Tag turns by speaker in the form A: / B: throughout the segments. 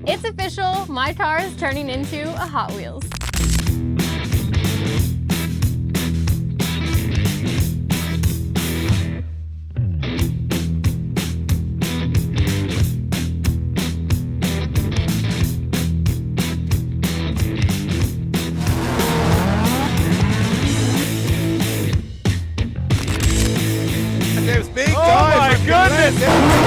A: It's official, my car is turning into a Hot Wheels.
B: There's big
C: Oh my goodness!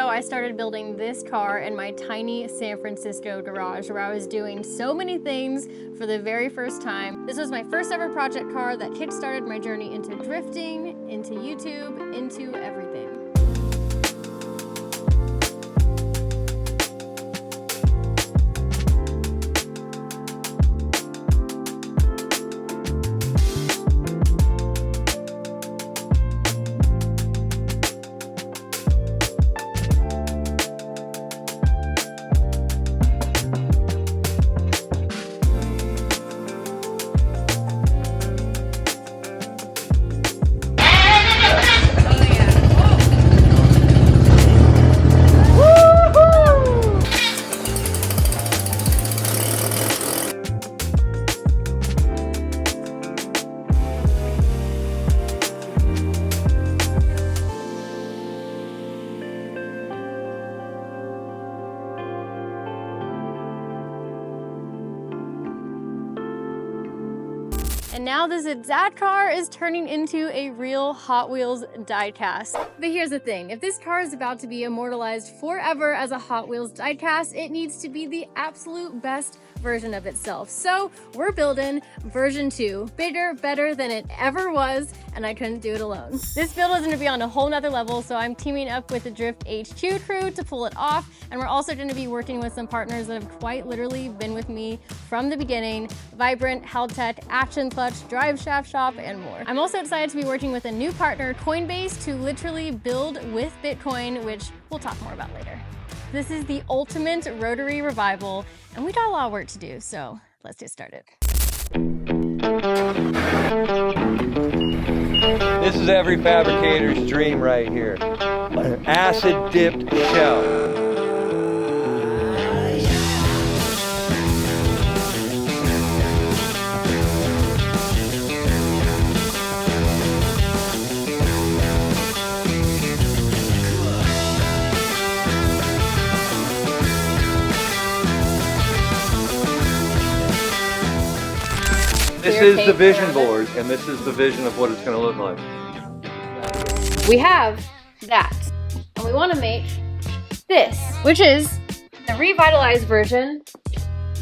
A: I started building this car in my tiny San Francisco garage where I was doing so many things for the very first time. This was my first ever project car that kickstarted my journey into drifting, into YouTube, into everything. And now this exact car is turning into a real Hot Wheels diecast. But here's the thing, if this car is about to be immortalized forever as a Hot Wheels diecast, it needs to be the absolute best version of itself. So we're building version 2, bigger, better than it ever was, and I couldn't do it alone. This build is gonna be on a whole nother level, so I'm teaming up with the Drift HQ crew to pull it off, and we're also gonna be working with some partners that have quite literally been with me from the beginning: Vibrant, Haltech, Action Clutch, Drive Shaft Shop, and more. I'm also excited to be working with a new partner, Coinbase, to literally build with Bitcoin, which we'll talk more about later. This is the ultimate rotary revival, and we got a lot of work to do, so let's get started.
C: This is every fabricator's dream right here. An acid-dipped shell. This is the vision board, and this is the vision of what it's going to look like.
A: We have that, and we want to make this, which is the revitalized version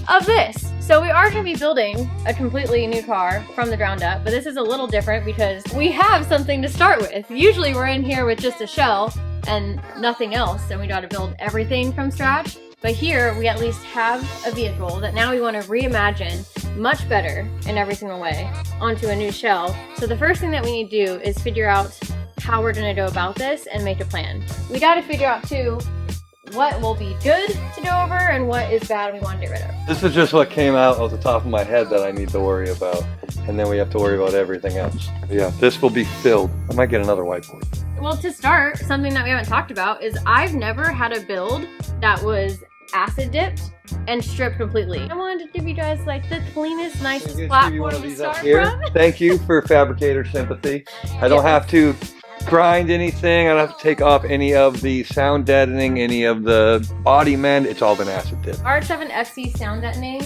A: of this. So we are going to be building a completely new car from the ground up, but this is a little different because we have something to start with. Usually we're in here with just a shell and nothing else, and we got to build everything from scratch. But here we at least have a vehicle that now we want to reimagine much better in every single way onto a new shell. So the first thing that we need to do is figure out how we're going to go about this and make a plan. We got to figure out too what will be good to go over and what is bad we want to get rid of.
C: This is just what came out off the top of my head that I need to worry about, and then we have to worry about everything else. Yeah, this will be filled. I might get another whiteboard.
A: Well, to start, something that we haven't talked about is I've never had a build that was acid dipped and stripped completely. I wanted to give you guys like the cleanest, nicest platform to start from.
C: Thank you for fabricator sympathy. I don't have to grind anything. I don't have to take off any of the sound deadening, any of the body mend. It's all been acid dipped.
A: RX-7 FC sound deadening,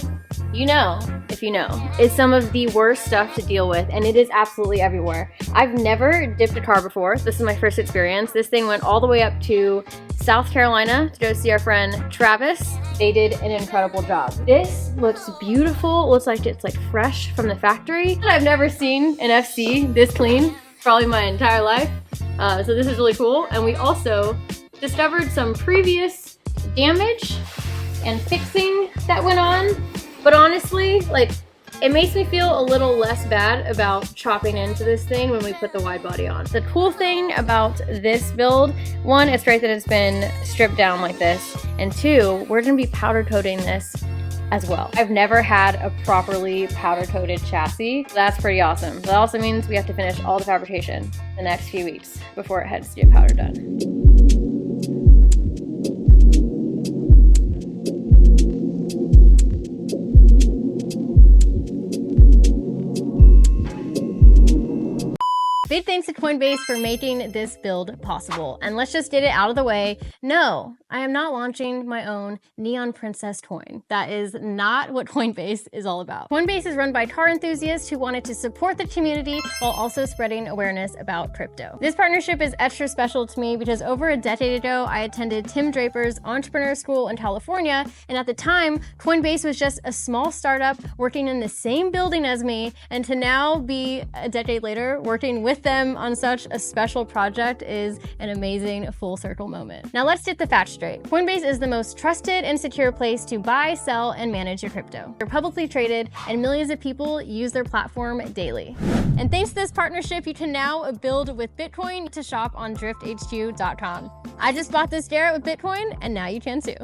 A: you know, if you know, is some of the worst stuff to deal with, and it is absolutely everywhere. I've never dipped a car before. This is my first experience. This thing went all the way up to South Carolina to go see our friend Travis. They did an incredible job. This looks beautiful. It looks like it's like fresh from the factory. I've never seen an FC this clean, probably my entire life. So this is really cool. And we also discovered some previous damage and fixing that went on. But honestly, like, It makes me feel a little less bad about chopping into this thing when we put the wide body on. The cool thing about this build, one, it's great that it's been stripped down like this, and two, we're gonna be powder coating this as well. I've never had a properly powder coated chassis. That's pretty awesome. That also means we have to finish all the fabrication the next few weeks before it heads to get powder done. Big thanks to Coinbase for making this build possible. And let's just get it out of the way. No, I am not launching my own Neon Princess coin. That is not what Coinbase is all about. Coinbase is run by car enthusiasts who wanted to support the community while also spreading awareness about crypto. This partnership is extra special to me because over a decade ago, I attended Tim Draper's entrepreneur school in California. And at the time, Coinbase was just a small startup working in the same building as me. And to now be a decade later working with them on such a special project is an amazing full circle moment. Now let's get the facts straight. Coinbase is the most trusted and secure place to buy, sell, and manage your crypto. They're publicly traded and millions of people use their platform daily. And thanks to this partnership, you can now build with Bitcoin to shop on drifthq.com. I just bought this Garrett with Bitcoin and now you can too.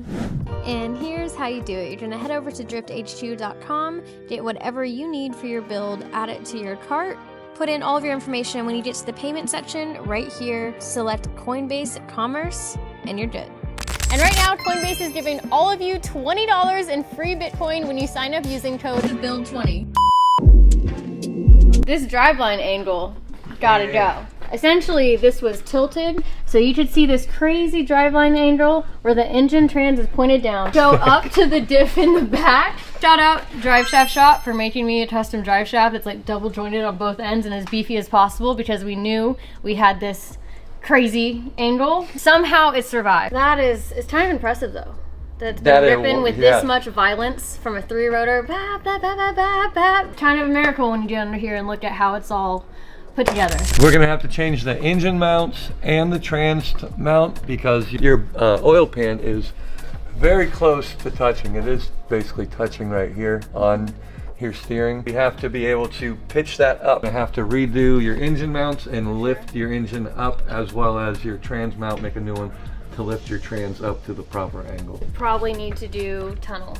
A: And here's how you do it. You're gonna head over to drifthq.com, get whatever you need for your build, add it to your cart, put in all of your information. When you get to the payment section right here, select Coinbase Commerce and you're good. And right now, Coinbase is giving all of you $20 in free Bitcoin when you sign up using code BUILD20. This driveline angle, gotta go. Essentially, this was tilted, so you could see this crazy driveline angle where the engine trans is pointed down. Go up to the diff in the back. Shout out Drive Shaft Shop for making me a custom drive shaft that's like double jointed on both ends and as beefy as possible because we knew we had this crazy angle. Somehow it survived. It's kind of impressive though. That's been ripping with this much violence from a 3-rotor. Bap, bap, bap, bap, bap, bap. Kind of a miracle when you get under here and look at how it's all put together.
C: We're gonna have to change the engine mounts and the trans mount because your oil pan is very close to touching. It is basically touching right here on your steering. You have to be able to pitch that up. You have to redo your engine mounts and lift your engine up as well as your trans mount, make a new one to lift your trans up to the proper angle.
A: Probably need to do tunnel.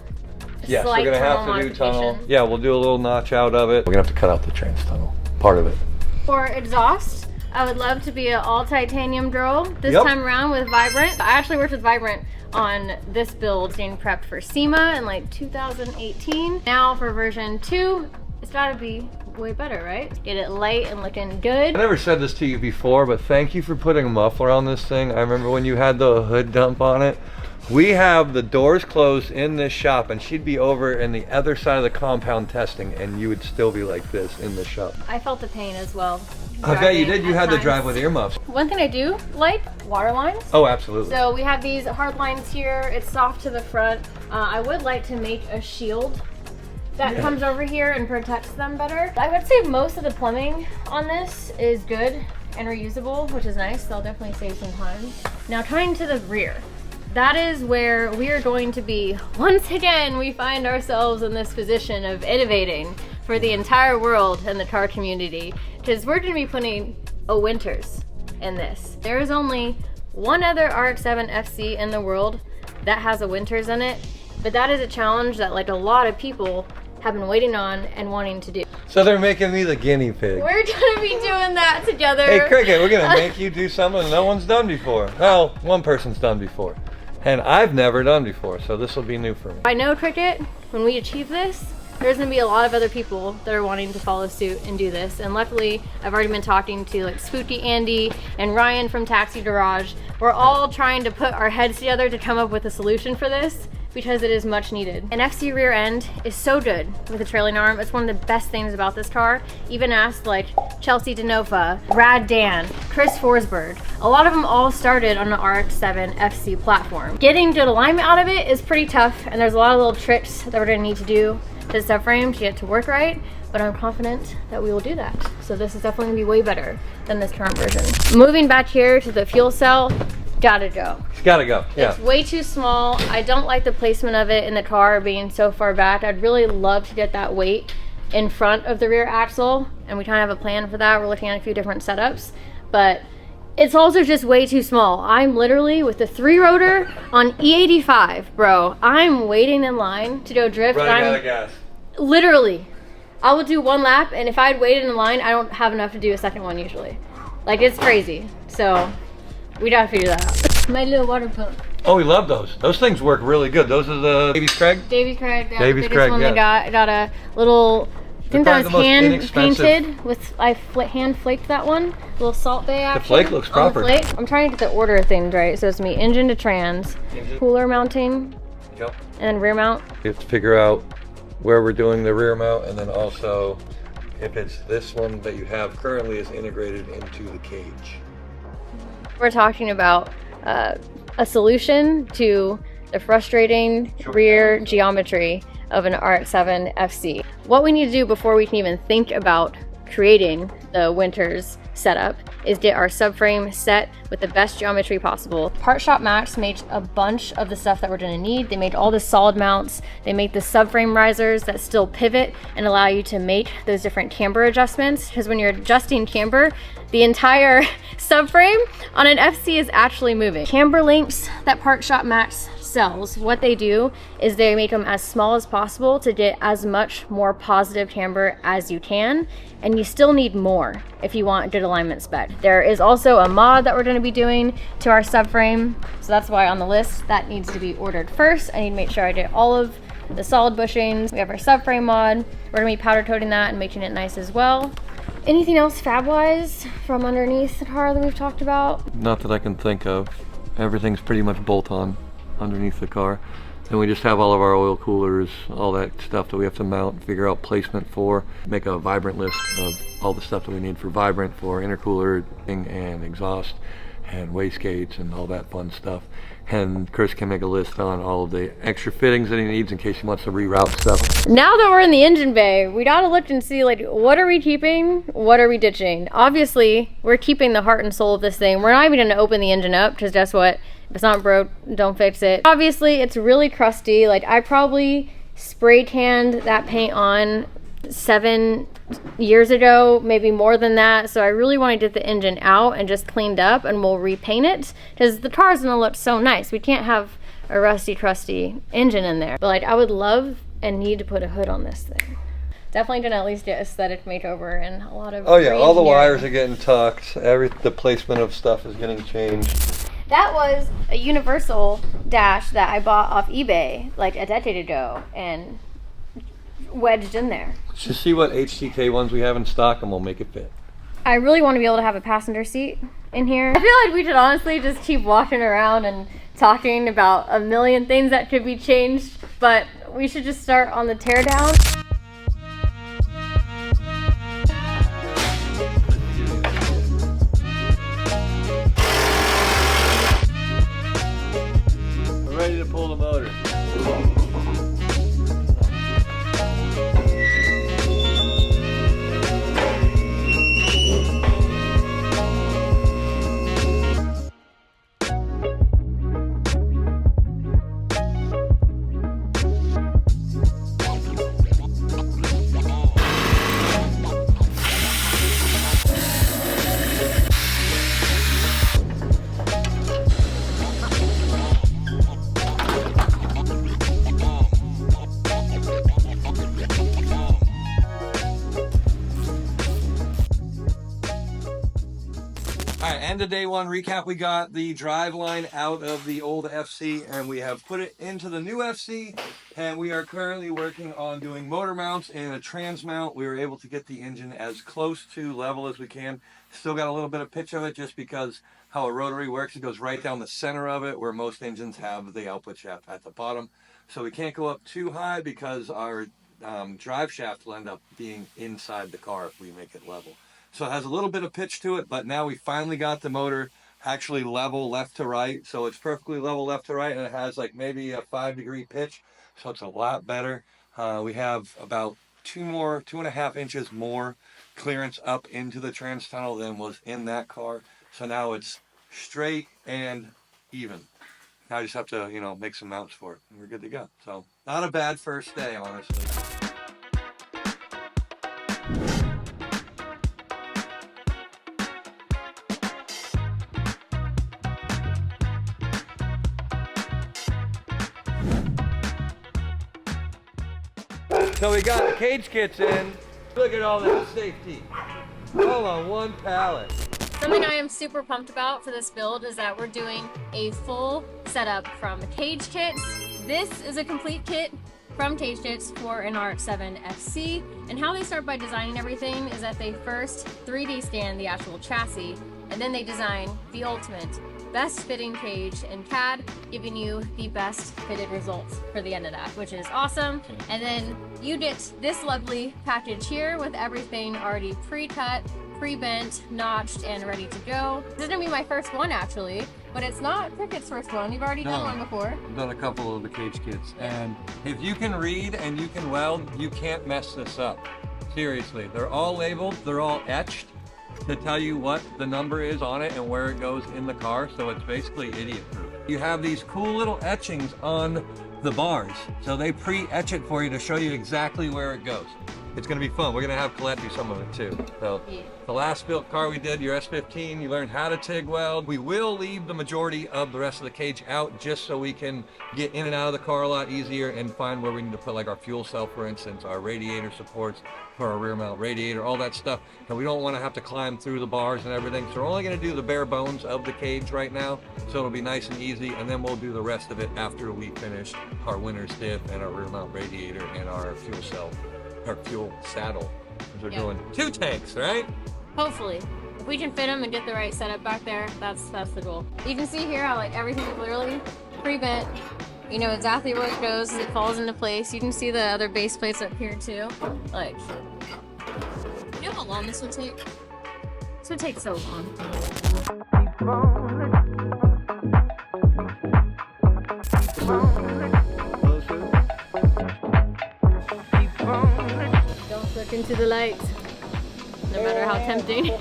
C: Yes, we're gonna have to do tunnel. Yeah, we'll do a little notch out of it. We're gonna have to cut out the trans tunnel, part of it.
A: For exhaust, I would love to be an all titanium drill this time around with Vibrant. I actually worked with Vibrant on this build getting prepped for SEMA in like 2018. Now for version 2, it's gotta be way better, right? Get it light and looking good.
C: I never said this to you before, but thank you for putting a muffler on this thing. I remember when you had the hood dump on it. We have the doors closed in this shop and she'd be over in the other side of the compound testing and you would still be like this in the shop.
A: I felt the pain as well.
C: Okay, you did. You had to drive with earmuffs.
A: One thing I do like, water lines.
C: Oh, absolutely.
A: So we have these hard lines here. It's soft to the front. I would like to make a shield that comes over here and protects them better. I would say most of the plumbing on this is good and reusable, which is nice. They'll definitely save some time. Now tying to the rear. That is where we are going to be. Once again, we find ourselves in this position of innovating for the entire world and the car community, because we're gonna be putting a Winters in this. There is only one other RX-7 FC in the world that has a Winters in it, but that is a challenge that like a lot of people have been waiting on and wanting to do.
C: So they're making me the guinea pig.
A: We're gonna be doing that together.
C: Hey Cricket, we're gonna make you do something no one's done before. Well, one person's done before. And I've never done before, so this will be new for me.
A: I know, Cricket, when we achieve this, there's gonna be a lot of other people that are wanting to follow suit and do this. And luckily, I've already been talking to like Spooky Andy and Ryan from Taxi Garage. We're all trying to put our heads together to come up with a solution for this because it is much needed. An FC rear end is so good with a trailing arm. It's one of the best things about this car. Even asked like Chelsea DeNova, Brad Dan, Chris Forsberg. A lot of them all started on the RX-7 FC platform. Getting good alignment out of it is pretty tough, and there's a lot of little tricks that we're gonna need to do to the subframe to get it to work right, but I'm confident that we will do that. So this is definitely gonna be way better than this current version. Moving back here to the fuel cell, gotta go.
C: It's gotta go, yeah.
A: It's way too small. I don't like the placement of it in the car being so far back. I'd really love to get that weight in front of the rear axle, and we kind of have a plan for that. We're looking at a few different setups, but it's also just way too small. I'm literally with the 3-rotor on E85, bro. I'm waiting in line to go drift.
C: Running out of gas.
A: Literally, I will do 1 lap, and if I had waited in line, I don't have enough to do a second one usually. Like, it's crazy. So we gotta figure that out. My little water pump.
C: Oh, we love those. Those things work really good. Those are the Davies Craig?
A: Davies Craig, yeah,
C: Davies
A: the biggest
C: Craig,
A: one
C: yeah.
A: they got. I got a little, I think that was hand painted with, I hand flaked that one. A little Salt Bay action.
C: The flake looks proper.
A: I'm trying to get the order of things right. So it's gonna be engine to trans, cooler mounting,
C: Yep.
A: and then rear mount.
C: You have to figure out where we're doing the rear mount, and then also if it's this one that you have currently is integrated into the cage.
A: We're talking about a solution to the frustrating rear geometry of an RX-7 FC. What we need to do before we can even think about creating the Winters setup is get our subframe set with the best geometry possible. Part Shop Max made a bunch of the stuff that we're gonna need. They made all the solid mounts. They make the subframe risers that still pivot and allow you to make those different camber adjustments. Because when you're adjusting camber, the entire subframe on an FC is actually moving. Camber links that Part Shop Max sells, what they do is they make them as small as possible to get as much more positive camber as you can, and you still need more if you want good alignment spec. There is also a mod that we're going to be doing to our subframe, so that's why on the list that needs to be ordered first. I need to make sure I get all of the solid bushings. We have our subframe mod. We're going to be powder coating that and making it nice as well. Anything else fab-wise from underneath the car that we've talked about?
C: Not that I can think of. Everything's pretty much bolt-on underneath the car. And we just have all of our oil coolers, all that stuff that we have to mount, figure out placement for, make a vibrant list of all the stuff that we need for vibrant, for intercooler and exhaust and wastegates and all that fun stuff. And Chris can make a list on all of the extra fittings that he needs in case he wants to reroute stuff.
A: Now that we're in the engine bay, we gotta look and see, like, what are we keeping? What are we ditching? Obviously, we're keeping the heart and soul of this thing. We're not even gonna open the engine up, because guess what? If it's not broke, don't fix it. Obviously, it's really crusty. Like, I probably spray tanned that paint on 7 years ago, maybe more than that. So I really want to get the engine out and just cleaned up, and we'll repaint it because the car's gonna look so nice. We can't have a rusty, crusty engine in there. But like, I would love and need to put a hood on this thing. Definitely gonna at least get aesthetic makeover and a lot of.
C: Oh yeah, all the wires are getting tucked. The placement of stuff is getting changed.
A: That was a universal dash that I bought off eBay like a decade ago and wedged in there.
C: Let's just see what HTK ones we have in stock and we'll make it fit.
A: I really want to be able to have a passenger seat in here. I feel like we should honestly just keep walking around and talking about a million things that could be changed, but we should just start on the teardown.
C: We're ready to pull the motor. End of day one recap, we got the drive line out of the old FC and we have put it into the new FC, and we are currently working on doing motor mounts and a trans mount. We were able to get the engine as close to level as we can. Still got a little bit of pitch of it just because how a rotary works. It goes right down the center of it, where most engines have the output shaft at the bottom. So we can't go up too high because our drive shaft will end up being inside the car if we make it level. So it has a little bit of pitch to it, but now we finally got the motor actually level left to right. So it's perfectly level left to right, and it has like maybe a 5-degree pitch. So it's a lot better. We have about 2.5 inches more clearance up into the trans tunnel than was in that car. So now it's straight and even. Now I just have to, make some mounts for it, and we're good to go. So not a bad first day, honestly. So we got the cage kits in. Look at all that safety. All on one pallet.
A: Something I am super pumped about for this build is that we're doing a full setup from cage kits. This is a complete kit from Cage Kits for an RX-7 FC. And how they start by designing everything is that they first 3D scan the actual chassis, and then they design the ultimate best fitting cage in CAD, giving you the best fitted results for the end of that, which is awesome. And then you get this lovely package here with everything already pre-cut, pre-bent, notched, and ready to go. This is gonna be my first one actually, but it's not Cricket's first one. You've already done one before.
C: I've done a couple of the cage kits, and if you can read and you can weld, you can't mess this up. Seriously, they're all labeled, they're all etched to tell you what the number is on it and where it goes in the car, so it's basically idiot-proof. You have these cool little etchings on the bars, so they pre-etch it for you to show you exactly where it goes. It's gonna be fun. We're gonna have Collete do some of it too. So the last built car we did, your S15, you learned how to TIG weld. We will leave the majority of the rest of the cage out just so we can get in and out of the car a lot easier and find where we need to put like our fuel cell, for instance, our radiator supports for our rear mount radiator, all that stuff. And we don't want to have to climb through the bars and everything. So we're only gonna do the bare bones of the cage right now. So it'll be nice and easy. And then we'll do the rest of it after we finish our winter stiff and our rear mount radiator and our fuel cell, our fuel saddle. Because we're doing 2 tanks, right?
A: Hopefully. If we can fit them and get the right setup back there, that's the goal. You can see here how like everything is literally pre-bent. You know exactly where it goes as it falls into place. You can see the other base plates up here too. Like, you know how long this would take? This would take so long. Don't look into the light, no matter how tempting.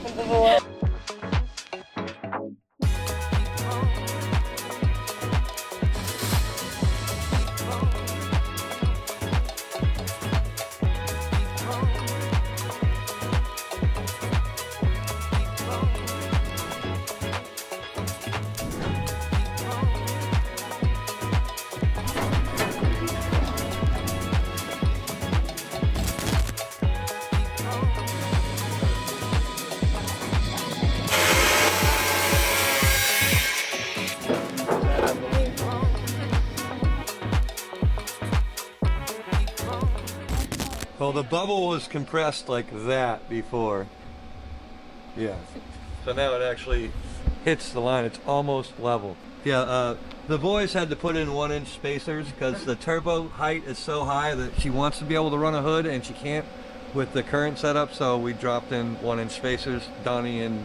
C: Well, the bubble was compressed like that before. Yeah. So now it actually hits the line. It's almost level. Yeah, the boys had to put in 1-inch spacers because the turbo height is so high that she wants to be able to run a hood and she can't with the current setup. So we dropped in 1-inch spacers. Donnie and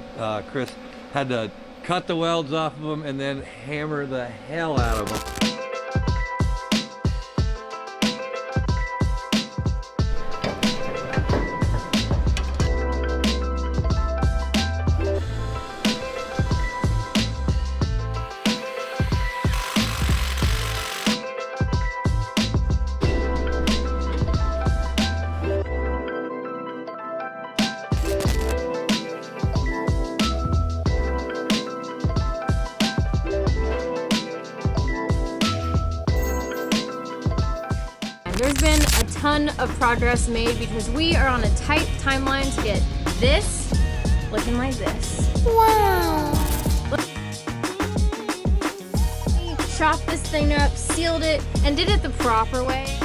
C: Chris had to cut the welds off of them and then hammer the hell out of them.
A: There's been a ton of progress made because we are on a tight timeline to get this looking like this. Wow! We chopped this thing up, sealed it, and did it the proper way.